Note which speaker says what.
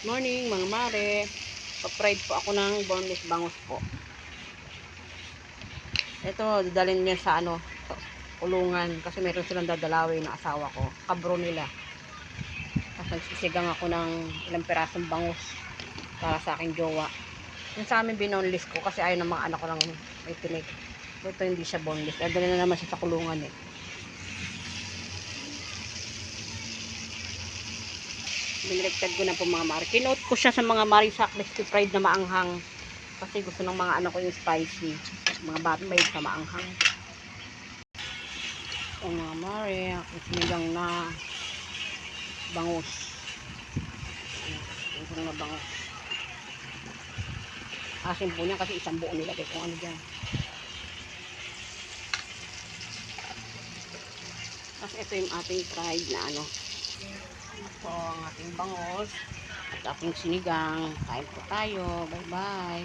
Speaker 1: Morning mga mare. Pa-fried po ako ng boneless bangus po. Ito, dadalhin niya sa sa kulungan kasi meron silang dadalawin na asawa ko. Kabro nila. Tapos nagsisigang ako ng ilang pirasong bangus para sa aking jowa. Yung sa amin binoneless ko kasi ayaw ng mga anak ko lang may tinik. Ito hindi siya boneless. Dadalhin na naman siya sa kulungan eh. Biniligtad ko na po mga mare. Kinote ko siya sa mga marisak crispy fried na maanghang. Kasi gusto ng mga anak ko yung spicy. Mga bata may sa maanghang. O mga mare, aking sinigang na bangus. Sinigang na bangus. Asin po niya kasi isang buo nilagay kung ano dyan. Tapos ito yung ating fried na ito ang ating bangus at ating sinigang. Kain po tayo. Bye bye.